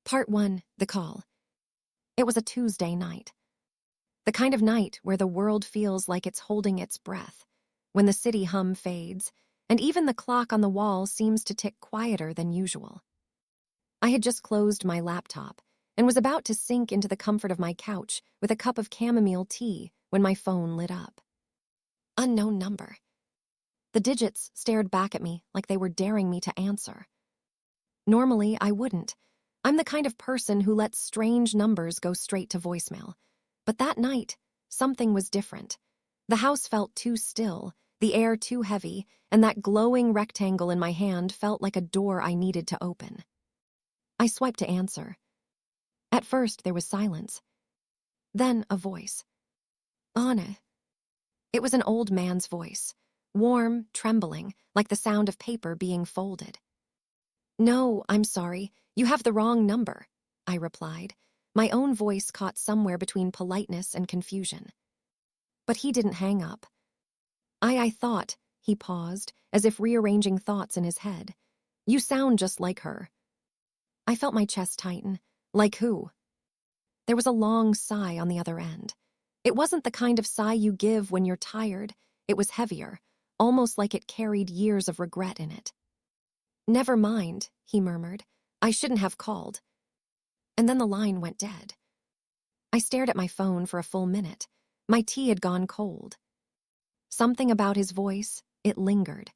Part 1, The Call. It was a Tuesday night. The kind of night where the world feels like it's holding its breath, when the city hum fades, and even the clock on the wall seems to tick quieter than usual. I had just closed my laptop and was about to sink into the comfort of my couch with a cup of chamomile tea when my phone lit up. Unknown number. The digits stared back at me like they were daring me to answer. Normally, I wouldn't. I'm the kind of person who lets strange numbers go straight to voicemail. But that night, something was different. The house felt too still, the air too heavy, and that glowing rectangle in my hand felt like a door I needed to open. I swiped to answer. At first, there was silence. Then a voice. Anna. It was an old man's voice, warm, trembling, like the sound of paper being folded. No, I'm sorry. You have the wrong number, I replied, my own voice caught somewhere between politeness and confusion. But he didn't hang up. I thought, he paused, as if rearranging thoughts in his head. You sound just like her. I felt my chest tighten. Like who? There was a long sigh on the other end. It wasn't the kind of sigh you give when you're tired. It was heavier, almost like it carried years of regret in it. Never mind, he murmured. I shouldn't have called. And then the line went dead. I stared at my phone for a full minute. My tea had gone cold. Something about his voice, it lingered.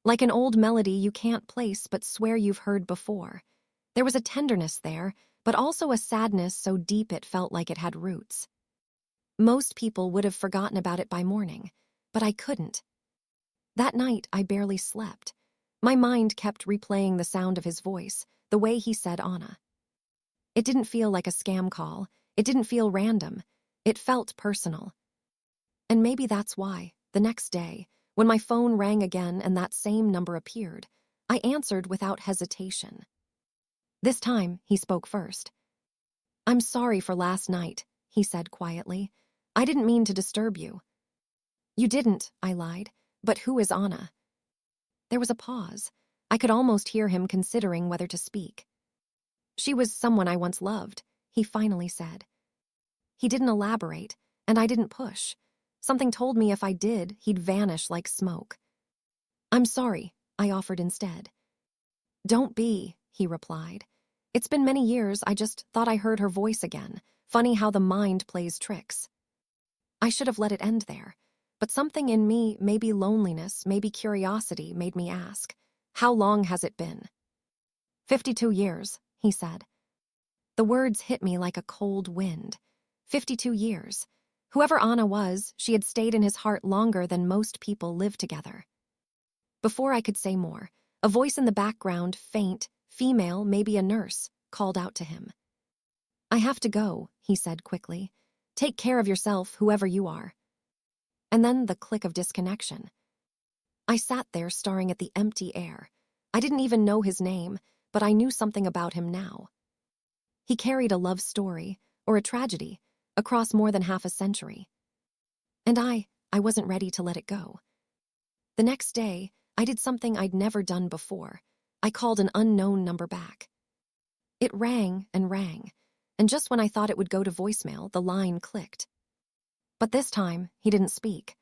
Like an old melody you can't place but swear you've heard before. There was a tenderness there, but also a sadness so deep it felt like it had roots. Most people would have forgotten about it by morning, but I couldn't. That night, I barely slept. My mind kept replaying the sound of his voice, the way he said Anna. It didn't feel like a scam call. It didn't feel random. It felt personal. And maybe that's why, the next day, when my phone rang again and that same number appeared, I answered without hesitation. This time, he spoke first. I'm sorry for last night, he said quietly. I didn't mean to disturb you. You didn't, I lied. But who is Anna? There was a pause. I could almost hear him considering whether to speak. She was someone I once loved, he finally said. He didn't elaborate, and I didn't push. Something told me if I did, he'd vanish like smoke. I'm sorry, I offered instead. Don't be, he replied. It's been many years, I just thought I heard her voice again. Funny how the mind plays tricks. I should have let it end there, but something in me, maybe loneliness, maybe curiosity, made me ask, how long has it been? 52 years, he said. The words hit me like a cold wind. 52 years. Whoever Anna was, she had stayed in his heart longer than most people live together. Before I could say more, a voice in the background, faint, female, maybe a nurse, called out to him. I have to go, he said quickly. Take care of yourself, whoever you are. And then the click of disconnection. I sat there staring at the empty air. I didn't even know his name, but I knew something about him now. He carried a love story, or a tragedy, across more than half a century. And I wasn't ready to let it go. The next day, I did something I'd never done before. I called an unknown number back. It rang, and just when I thought it would go to voicemail, the line clicked. But this time, he didn't speak.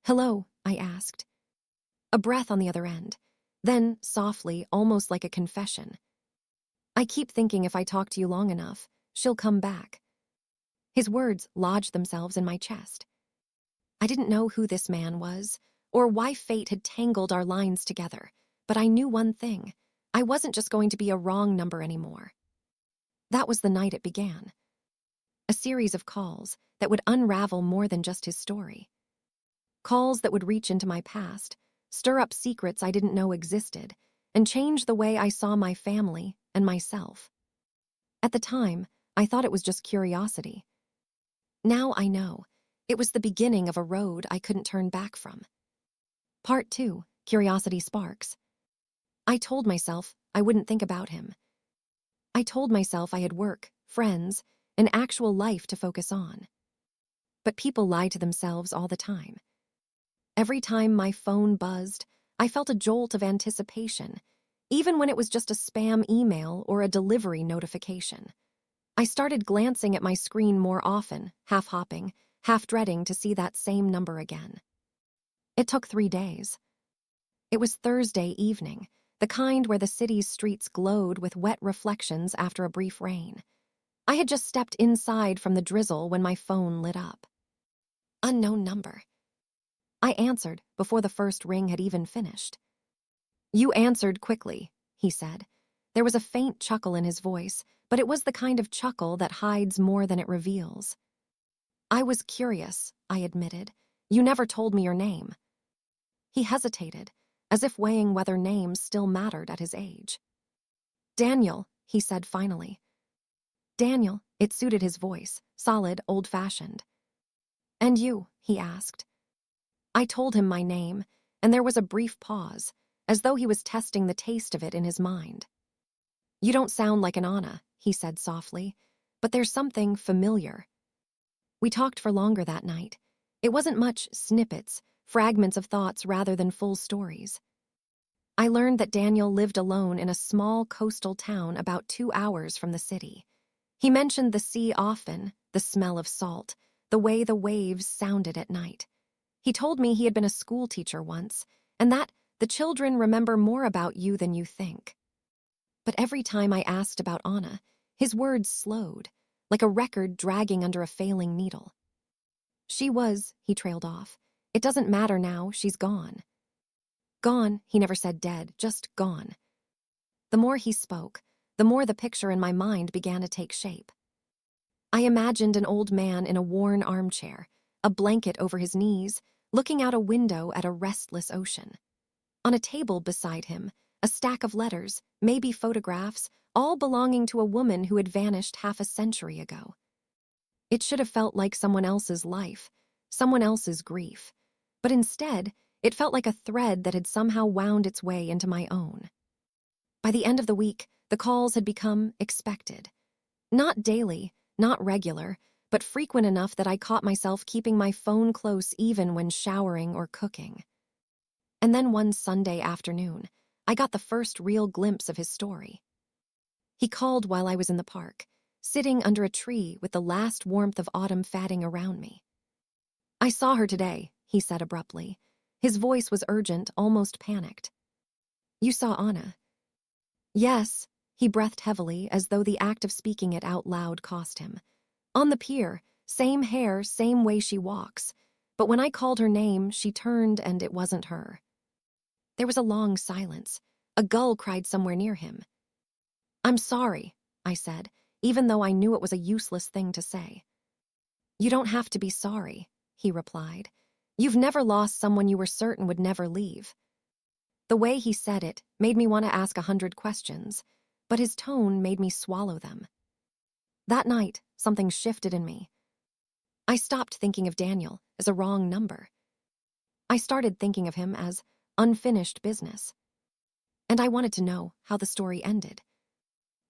Hello, I asked. A breath on the other end. Then, softly, almost like a confession. I keep thinking if I talk to you long enough, she'll come back. His words lodged themselves in my chest. I didn't know who this man was, or why fate had tangled our lines together, but I knew one thing. I wasn't just going to be a wrong number anymore. That was the night it began. A series of calls that would unravel more than just his story. Calls that would reach into my past, stir up secrets I didn't know existed, and change the way I saw my family and myself. At the time, I thought it was just curiosity. Now I know. It was the beginning of a road I couldn't turn back from. Part 2, Curiosity Sparks. I told myself I wouldn't think about him. I told myself I had work, friends, an actual life to focus on. But people lie to themselves all the time. Every time my phone buzzed, I felt a jolt of anticipation. even when it was just a spam email or a delivery notification. I started glancing at my screen more often, half hopping, half dreading to see that same number again. It took 3 days. It was Thursday evening, the kind where the city's streets glowed with wet reflections after a brief rain. I had just stepped inside from the drizzle when my phone lit up. Unknown number. I answered before the first ring had even finished. "You answered quickly," he said. There was a faint chuckle in his voice, but it was the kind of chuckle that hides more than it reveals. "I was curious," I admitted. "You never told me your name." He hesitated, as if weighing whether names still mattered at his age. "Daniel," he said finally. Daniel, it suited his voice, solid, old-fashioned. "And you?" he asked. I told him my name, and there was a brief pause, as though he was testing the taste of it in his mind. "You don't sound like an Anna," he said softly, "but there's something familiar." We talked for longer that night. It wasn't much snippets, fragments of thoughts rather than full stories. I learned that Daniel lived alone in a small coastal town about 2 hours from the city. He mentioned the sea often, the smell of salt, the way the waves sounded at night. He told me he had been a school teacher once, and that the children remember more about you than you think. But every time I asked about Anna, his words slowed, like a record dragging under a failing needle. "She was," he trailed off. "It doesn't matter now, she's gone." Gone, he never said dead, just gone. The more he spoke, the more the picture in my mind began to take shape. I imagined an old man in a worn armchair, a blanket over his knees, looking out a window at a restless ocean. On a table beside him, a stack of letters, maybe photographs, all belonging to a woman who had vanished half a century ago. It should have felt like someone else's life, someone else's grief, but instead, it felt like a thread that had somehow wound its way into my own. By the end of the week, the calls had become expected. Not daily, not regular, but frequent enough that I caught myself keeping my phone close even when showering or cooking. And then one Sunday afternoon, I got the first real glimpse of his story. He called while I was in the park, sitting under a tree with the last warmth of autumn fatting around me. "I saw her today," he said abruptly. His voice was urgent, almost panicked. "You saw Anna?" "Yes," he breathed heavily as though the act of speaking it out loud cost him. "On the pier, same hair, same way she walks. But when I called her name, she turned and it wasn't her." There was a long silence. A gull cried somewhere near him. "I'm sorry," I said, even though I knew it was a useless thing to say. "You don't have to be sorry," he replied. "You've never lost someone you were certain would never leave." The way he said it made me want to ask 100 questions, but his tone made me swallow them. That night, something shifted in me. I stopped thinking of Daniel as a wrong number. I started thinking of him as unfinished business. And I wanted to know how the story ended.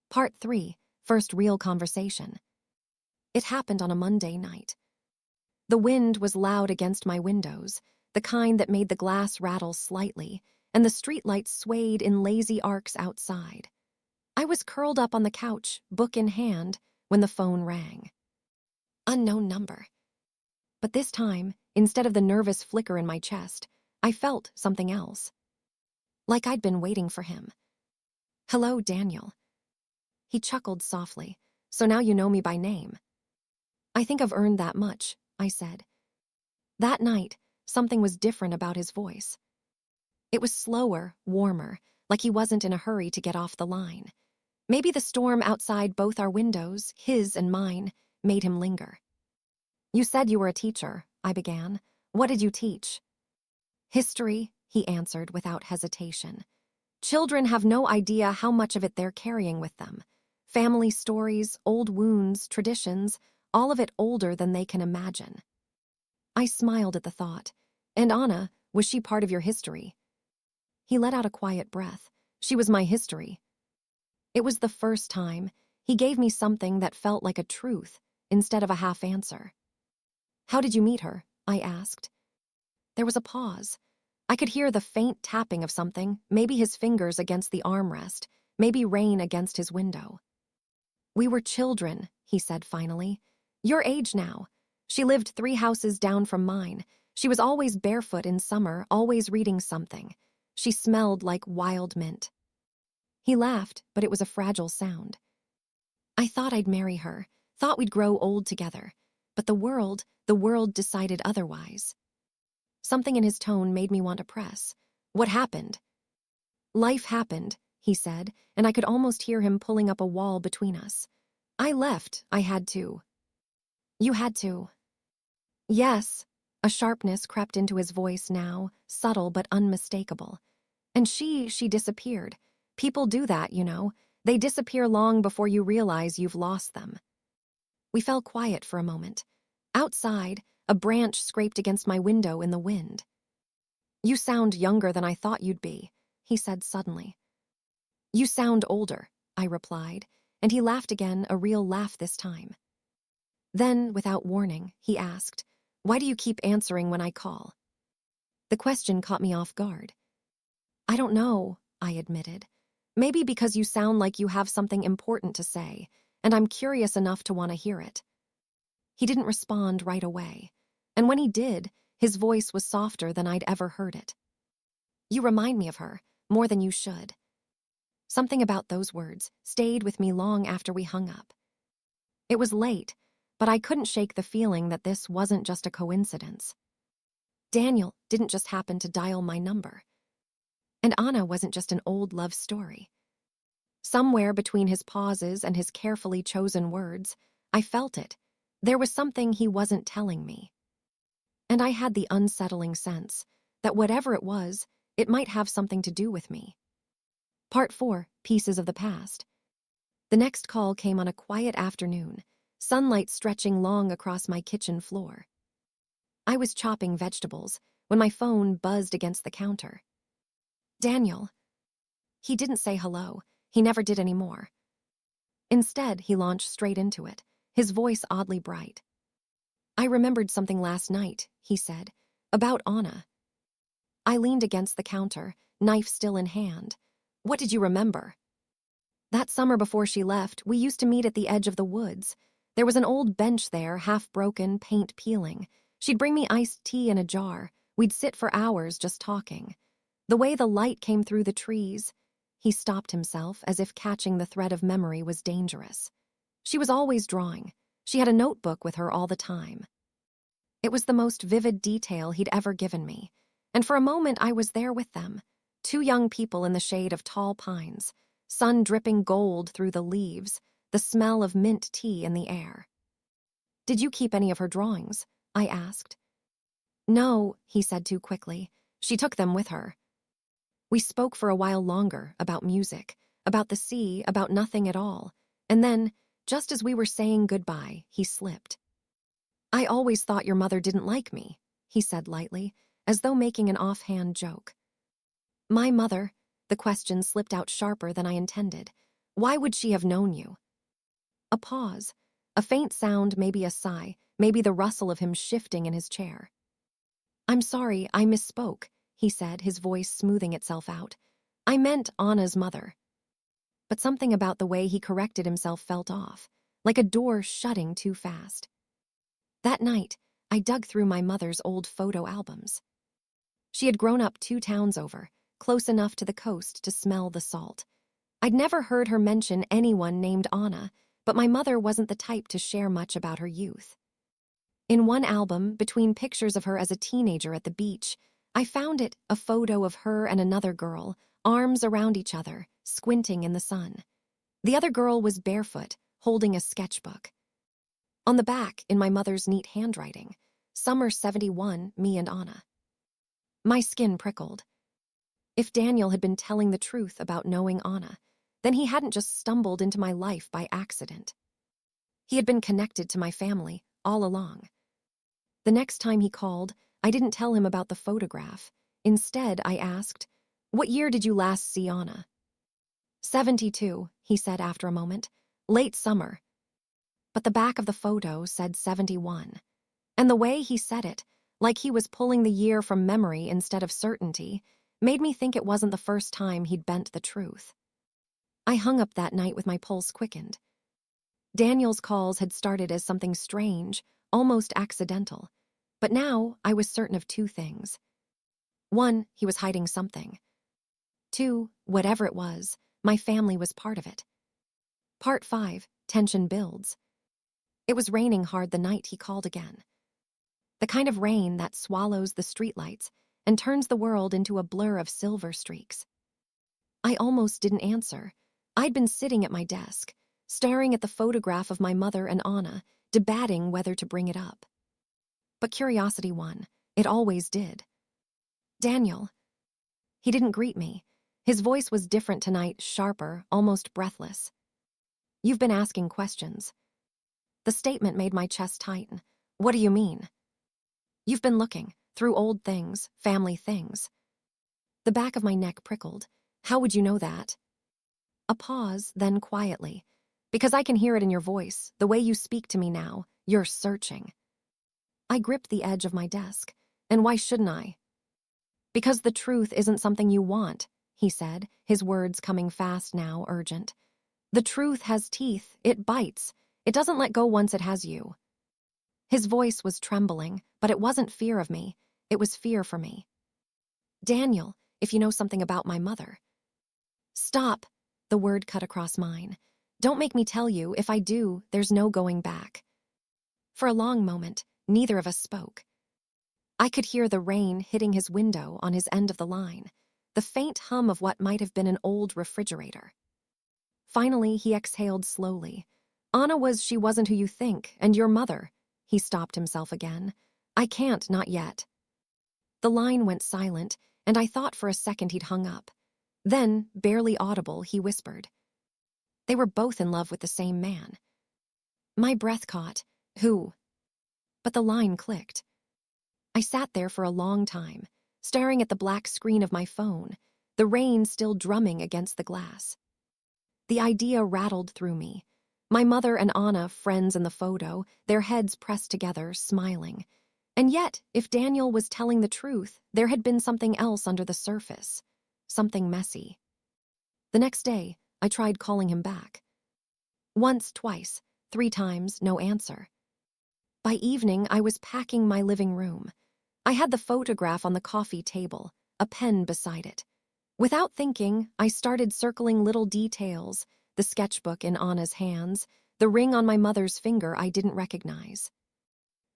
Part 3, first real conversation. It happened on a Monday night. The wind was loud against my windows, the kind that made the glass rattle slightly, and the streetlights swayed in lazy arcs outside. I was curled up on the couch, book in hand, when the phone rang. Unknown number. But this time, instead of the nervous flicker in my chest, I felt something else. Like I'd been waiting for him. "Hello, Daniel." He chuckled softly. "So now you know me by name." "I think I've earned that much," I said. That night, something was different about his voice. It was slower, warmer, like he wasn't in a hurry to get off the line. Maybe the storm outside both our windows, his and mine, made him linger. "You said you were a teacher," I began. "What did you teach?" "History," he answered without hesitation. "Children have no idea how much of it they're carrying with them. Family stories, old wounds, traditions, all of it older than they can imagine." I smiled at the thought. "And Anna, was she part of your history?" He let out a quiet breath. "She was my history." It was the first time he gave me something that felt like a truth instead of a half answer. "How did you meet her?" I asked. There was a pause. I could hear the faint tapping of something, maybe his fingers against the armrest, maybe rain against his window. "We were children," he said finally. "Your age now. She lived 3 houses down from mine. She was always barefoot in summer, always reading something. She smelled like wild mint." He laughed, but it was a fragile sound. "I thought I'd marry her, thought we'd grow old together. But the world decided otherwise." Something in his tone made me want to press. "What happened?" "Life happened," he said, and I could almost hear him pulling up a wall between us. "I left. I had to." "You had to." "Yes." A sharpness crept into his voice now, subtle but unmistakable. "And she disappeared. People do that, you know. They disappear long before you realize you've lost them." We fell quiet for a moment. Outside, a branch scraped against my window in the wind. "You sound younger than I thought you'd be," he said suddenly. "You sound older," I replied, and he laughed again, a real laugh this time. Then, without warning, he asked, "Why do you keep answering when I call?" The question caught me off guard. "I don't know," I admitted. "Maybe because you sound like you have something important to say, and I'm curious enough to want to hear it." He didn't respond right away, and when he did, his voice was softer than I'd ever heard it. "You remind me of her, more than you should." Something about those words stayed with me long after we hung up. It was late, but I couldn't shake the feeling that this wasn't just a coincidence. Daniel didn't just happen to dial my number. And Anna wasn't just an old love story. Somewhere between his pauses and his carefully chosen words, I felt it. There was something he wasn't telling me. And I had the unsettling sense that whatever it was, it might have something to do with me. Part 4, Pieces of the Past. The next call came on a quiet afternoon, sunlight stretching long across my kitchen floor. I was chopping vegetables when my phone buzzed against the counter. "Daniel." He didn't say hello. He never did anymore. Instead, he launched straight into it, his voice oddly bright. "I remembered something last night," he said, "about Anna." I leaned against the counter, knife still in hand. "What did you remember?" "That summer before she left, we used to meet at the edge of the woods. There was an old bench there, half broken, paint peeling. She'd bring me iced tea in a jar. We'd sit for hours just talking. The way the light came through the trees." He stopped himself, as if catching the thread of memory was dangerous. "She was always drawing. She had a notebook with her all the time." It was the most vivid detail he'd ever given me, and for a moment I was there with them, 2 young people in the shade of tall pines, sun dripping gold through the leaves, the smell of mint tea in the air. "Did you keep any of her drawings?" I asked. "No," he said too quickly. "She took them with her." We spoke for a while longer about music, about the sea, about nothing at all, and then, just as we were saying goodbye, he slipped. "I always thought your mother didn't like me," he said lightly, as though making an offhand joke. "My mother?" The question slipped out sharper than I intended. "Why would she have known you?" A pause, a faint sound, maybe a sigh, maybe the rustle of him shifting in his chair. "I'm sorry, I misspoke," he said, his voice smoothing itself out. "I meant Anna's mother." But something about the way he corrected himself felt off, like a door shutting too fast. That night, I dug through my mother's old photo albums. She had grown up 2 towns over, close enough to the coast to smell the salt. I'd never heard her mention anyone named Anna, but my mother wasn't the type to share much about her youth. In one album, between pictures of her as a teenager at the beach, I found a photo of her and another girl, arms around each other, squinting in the sun. The other girl was barefoot, holding a sketchbook. On the back, in my mother's neat handwriting, "Summer 71, me and Anna." My skin prickled. If Daniel had been telling the truth about knowing Anna, then he hadn't just stumbled into my life by accident. He had been connected to my family all along. The next time he called, I didn't tell him about the photograph. Instead, I asked, "What year did you last see Anna?" 72, he said after a moment. "Late summer." But the back of the photo said 71. And the way he said it, like he was pulling the year from memory instead of certainty, made me think it wasn't the first time he'd bent the truth. I hung up that night with my pulse quickened. Daniel's calls had started as something strange, almost accidental, but now I was certain of two things. One, he was hiding something. Two, whatever it was, my family was part of it. Part 5, tension builds. It was raining hard the night he called again. The kind of rain that swallows the streetlights and turns the world into a blur of silver streaks. I almost didn't answer. I'd been sitting at my desk, staring at the photograph of my mother and Anna, debating whether to bring it up. But curiosity won. It always did. Daniel. He didn't greet me. His voice was different tonight, sharper, almost breathless. You've been asking questions. The statement made my chest tighten. What do you mean? You've been looking, through old things, family things. The back of my neck prickled. How would you know that? A pause, then quietly. Because I can hear it in your voice, the way you speak to me now. You're searching. I gripped the edge of my desk. And why shouldn't I? Because the truth isn't something you want, he said, his words coming fast now, urgent. The truth has teeth, it bites. It doesn't let go once it has you. His voice was trembling, but it wasn't fear of me. It was fear for me. Daniel, if you know something about my mother. Stop, the word cut across mine. Don't make me tell you. If I do, there's no going back. For a long moment, neither of us spoke. I could hear the rain hitting his window on his end of the line, the faint hum of what might have been an old refrigerator. Finally, he exhaled slowly. She wasn't who you think, and your mother. He stopped himself again. I can't, not yet. The line went silent, and I thought for a second he'd hung up. Then, barely audible, he whispered. They were both in love with the same man. My breath caught. Who? But the line clicked. I sat there for a long time, staring at the black screen of my phone, the rain still drumming against the glass. The idea rattled through me. My mother and Anna, friends in the photo, their heads pressed together, smiling. And yet, if Daniel was telling the truth, there had been something else under the surface. Something messy. The next day, I tried calling him back. Once, twice, 3 times, no answer. By evening, I was packing my living room. I had the photograph on the coffee table, a pen beside it. Without thinking, I started circling little details, the sketchbook in Anna's hands, the ring on my mother's finger I didn't recognize.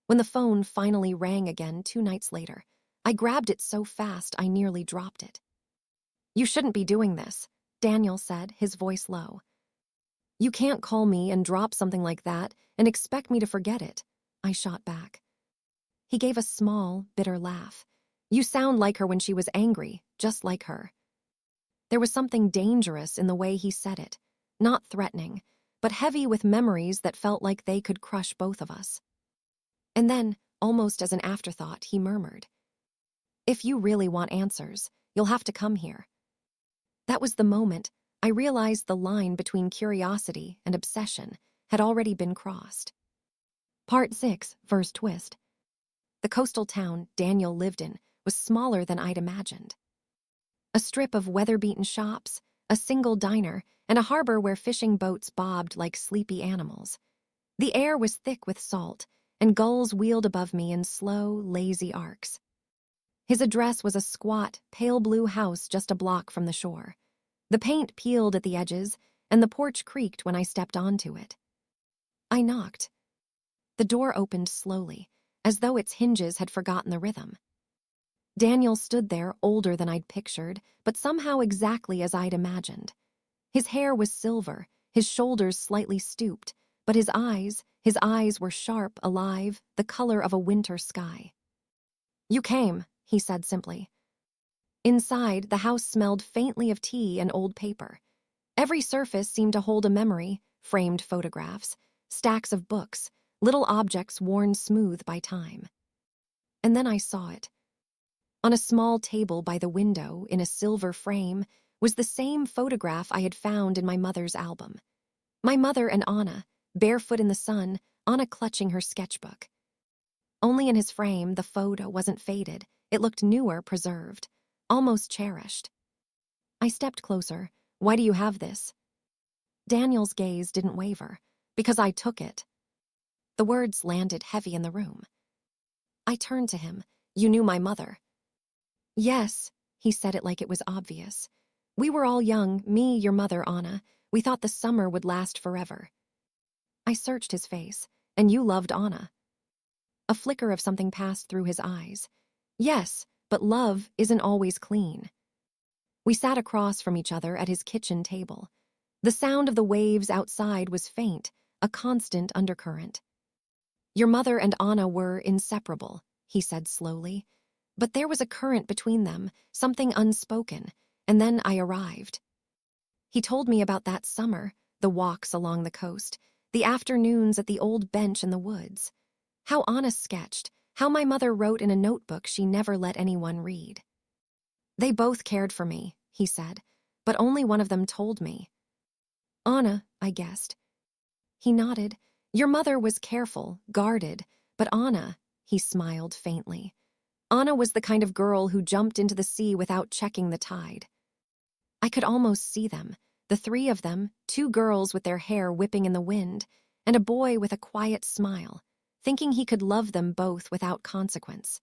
When the phone finally rang again 2 nights later, I grabbed it so fast I nearly dropped it. You shouldn't be doing this, Daniel said, his voice low. You can't call me and drop something like that and expect me to forget it, I shot back. He gave a small, bitter laugh. You sound like her when she was angry, just like her. There was something dangerous in the way he said it, not threatening, but heavy with memories that felt like they could crush both of us. And then, almost as an afterthought, he murmured, If you really want answers, you'll have to come here. That was the moment I realized the line between curiosity and obsession had already been crossed. Part 6, First Twist. The coastal town Daniel lived in was smaller than I'd imagined. A strip of weather-beaten shops, a single diner, and a harbor where fishing boats bobbed like sleepy animals. The air was thick with salt, and gulls wheeled above me in slow, lazy arcs. His address was a squat, pale blue house just a block from the shore. The paint peeled at the edges, and the porch creaked when I stepped onto it. I knocked. The door opened slowly, as though its hinges had forgotten the rhythm. Daniel stood there, older than I'd pictured, but somehow exactly as I'd imagined. His hair was silver, his shoulders slightly stooped, but his eyes were sharp, alive, the color of a winter sky. You came, he said simply. Inside, the house smelled faintly of tea and old paper. Every surface seemed to hold a memory, framed photographs, stacks of books, little objects worn smooth by time. And then I saw it. On a small table by the window, in a silver frame, was the same photograph I had found in my mother's album. My mother and Anna, barefoot in the sun, Anna clutching her sketchbook. Only in his frame, the photo wasn't faded. It looked newer, preserved, almost cherished. I stepped closer. Why do you have this? Daniel's gaze didn't waver. Because I took it. The words landed heavy in the room. I turned to him. You knew my mother. Yes, he said it like it was obvious. We were all young, me, your mother, Anna. We thought the summer would last forever. I searched his face. And you loved Anna. A flicker of something passed through his eyes. Yes, but love isn't always clean. We sat across from each other at his kitchen table. The sound of the waves outside was faint, a constant undercurrent. Your mother and Anna were inseparable, he said slowly. But there was a current between them, something unspoken, and then I arrived. He told me about that summer, the walks along the coast, the afternoons at the old bench in the woods. How Anna sketched, how my mother wrote in a notebook she never let anyone read. They both cared for me, he said, but only one of them told me. Anna, I guessed. He nodded. Your mother was careful, guarded, but Anna, he smiled faintly. Anna was the kind of girl who jumped into the sea without checking the tide. I could almost see them, the three of them, two girls with their hair whipping in the wind, and a boy with a quiet smile, thinking he could love them both without consequence.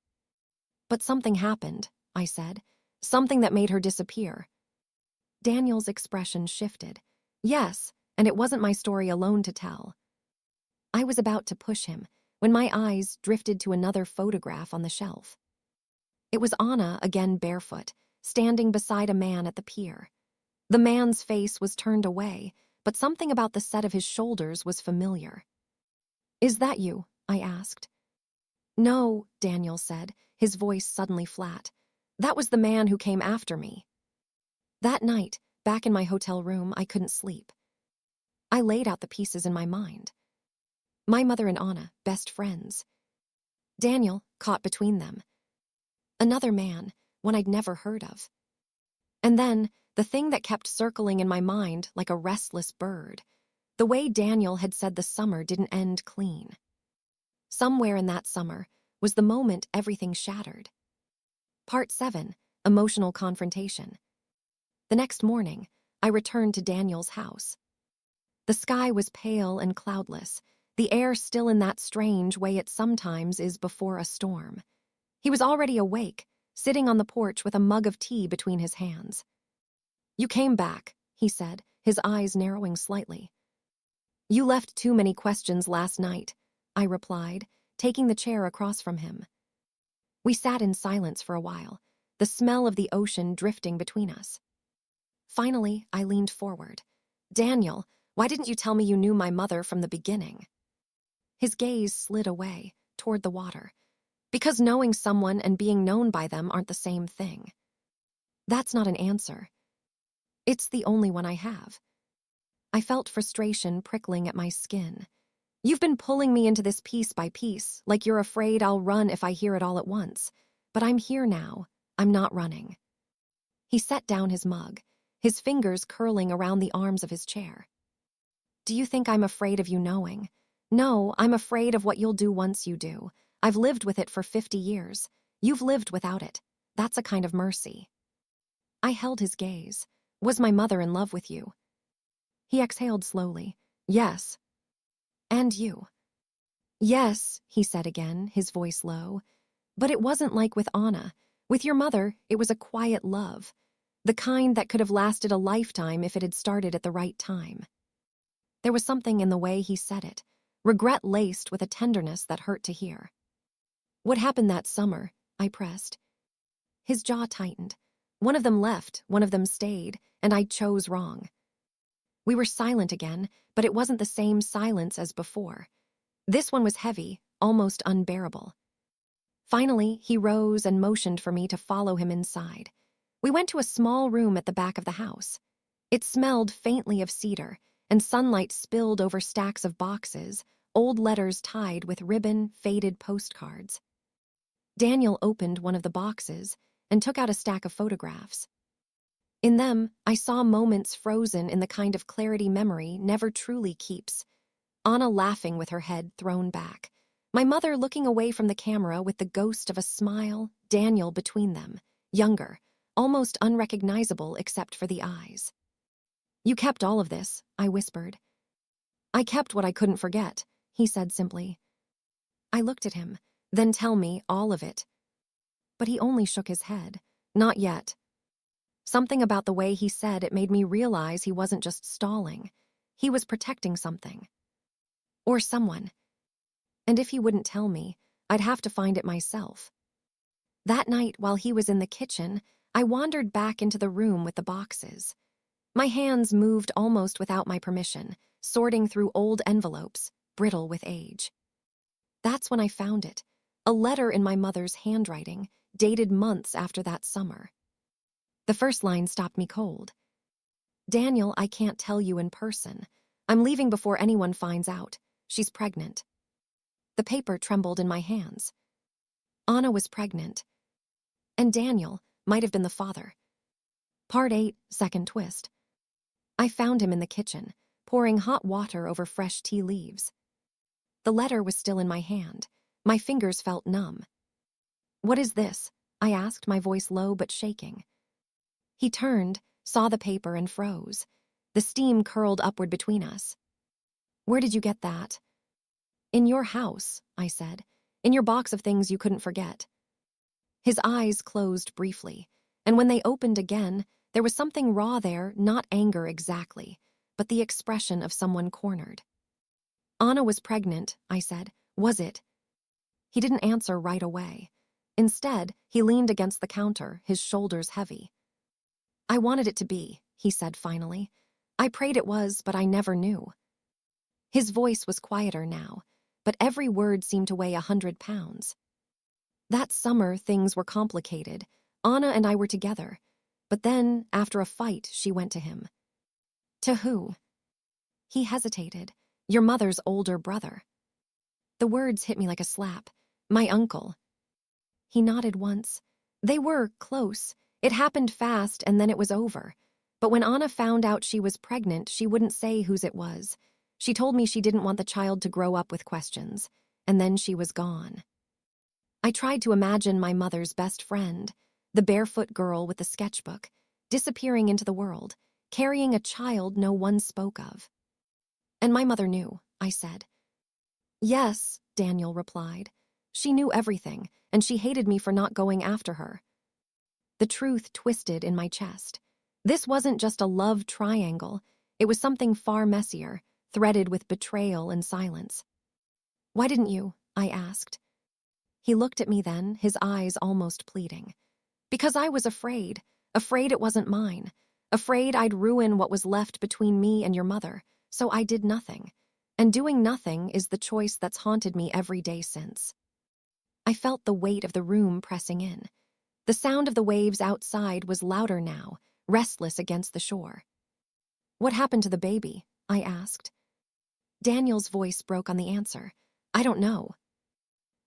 But something happened, I said, something that made her disappear. Daniel's expression shifted. Yes, and it wasn't my story alone to tell. I was about to push him when my eyes drifted to another photograph on the shelf. It was Anna, again barefoot, standing beside a man at the pier. The man's face was turned away, but something about the set of his shoulders was familiar. Is that you? I asked. No, Daniel said, his voice suddenly flat. That was the man who came after me. That night, back in my hotel room, I couldn't sleep. I laid out the pieces in my mind. My mother and Anna, best friends. Daniel, caught between them. Another man, one I'd never heard of. And then, the thing that kept circling in my mind like a restless bird, the way Daniel had said the summer didn't end clean. Somewhere in that summer was the moment everything shattered. Part 7, Emotional Confrontation. The next morning, I returned to Daniel's house. The sky was pale and cloudless, the air still in that strange way it sometimes is before a storm. He was already awake, sitting on the porch with a mug of tea between his hands. You came back, he said, his eyes narrowing slightly. You left too many questions last night, I replied, taking the chair across from him. We sat in silence for a while, the smell of the ocean drifting between us. Finally, I leaned forward. Daniel, why didn't you tell me you knew my mother from the beginning? His gaze slid away, toward the water. Because knowing someone and being known by them aren't the same thing. That's not an answer. It's the only one I have. I felt frustration prickling at my skin. You've been pulling me into this piece by piece, like you're afraid I'll run if I hear it all at once. But I'm here now. I'm not running. He set down his mug, his fingers curling around the arms of his chair. Do you think I'm afraid of you knowing? No, I'm afraid of what you'll do once you do. I've lived with it for 50 years. You've lived without it. That's a kind of mercy. I held his gaze. Was my mother in love with you? He exhaled slowly. Yes. And you? Yes, he said again, his voice low. But it wasn't like with Anna. With your mother, it was a quiet love. The kind that could have lasted a lifetime if it had started at the right time. There was something in the way he said it, regret laced with a tenderness that hurt to hear. What happened that summer? I pressed. His jaw tightened. One of them left, one of them stayed, and I chose wrong. We were silent again, but it wasn't the same silence as before. This one was heavy, almost unbearable. Finally, he rose and motioned for me to follow him inside. We went to a small room at the back of the house. It smelled faintly of cedar, and sunlight spilled over stacks of boxes, old letters tied with ribbon, faded postcards. Daniel opened one of the boxes and took out a stack of photographs. In them, I saw moments frozen in the kind of clarity memory never truly keeps. Anna laughing with her head thrown back. My mother looking away from the camera with the ghost of a smile, Daniel between them, younger, almost unrecognizable except for the eyes. "You kept all of this," I whispered. "I kept what I couldn't forget," he said simply. I looked at him. "Then tell me all of it." But he only shook his head. "Not yet." Something about the way he said it made me realize he wasn't just stalling. He was protecting something. Or someone. And if he wouldn't tell me, I'd have to find it myself. That night, while he was in the kitchen, I wandered back into the room with the boxes. My hands moved almost without my permission, sorting through old envelopes, brittle with age. That's when I found it, a letter in my mother's handwriting, dated months after that summer. The first line stopped me cold. "Daniel, I can't tell you in person. I'm leaving before anyone finds out. She's pregnant." The paper trembled in my hands. Anna was pregnant. And Daniel might have been the father. Part 8, second twist. I found him in the kitchen, pouring hot water over fresh tea leaves. The letter was still in my hand. My fingers felt numb. "What is this?" I asked, my voice low but shaking. He turned, saw the paper, and froze. The steam curled upward between us. "Where did you get that?" "In your house," I said. "In your box of things you couldn't forget." His eyes closed briefly, and when they opened again, there was something raw there, not anger exactly, but the expression of someone cornered. "Anna was pregnant," I said. "Was it?" He didn't answer right away. Instead, he leaned against the counter, his shoulders heavy. "I wanted it to be," he said finally. "I prayed it was, but I never knew." His voice was quieter now, but every word seemed to weigh 100 pounds. That summer, things were complicated. Anna and I were together. But then, after a fight, she went to him. "To who?" He hesitated. "Your mother's older brother." The words hit me like a slap. "My uncle." He nodded once. They were close. It happened fast, and then it was over. But when Anna found out she was pregnant, she wouldn't say whose it was. She told me she didn't want the child to grow up with questions. And then she was gone. I tried to imagine my mother's best friend, the barefoot girl with the sketchbook, disappearing into the world, carrying a child no one spoke of. "And my mother knew," I said. "Yes," Daniel replied. "She knew everything, and she hated me for not going after her." The truth twisted in my chest. This wasn't just a love triangle. It was something far messier, threaded with betrayal and silence. "Why didn't you?" I asked. He looked at me then, his eyes almost pleading. "Because I was afraid. Afraid it wasn't mine. Afraid I'd ruin what was left between me and your mother. So I did nothing. And doing nothing is the choice that's haunted me every day since." I felt the weight of the room pressing in. The sound of the waves outside was louder now, restless against the shore. "What happened to the baby?" I asked. Daniel's voice broke on the answer. "I don't know."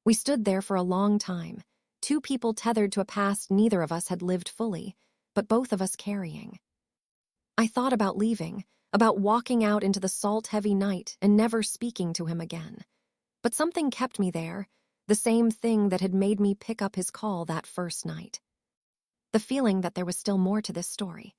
We stood there for a long time, two people tethered to a past neither of us had lived fully, but both of us carrying. I thought about leaving, about walking out into the salt-heavy night and never speaking to him again. But something kept me there, the same thing that had made me pick up his call that first night. The feeling that there was still more to this story.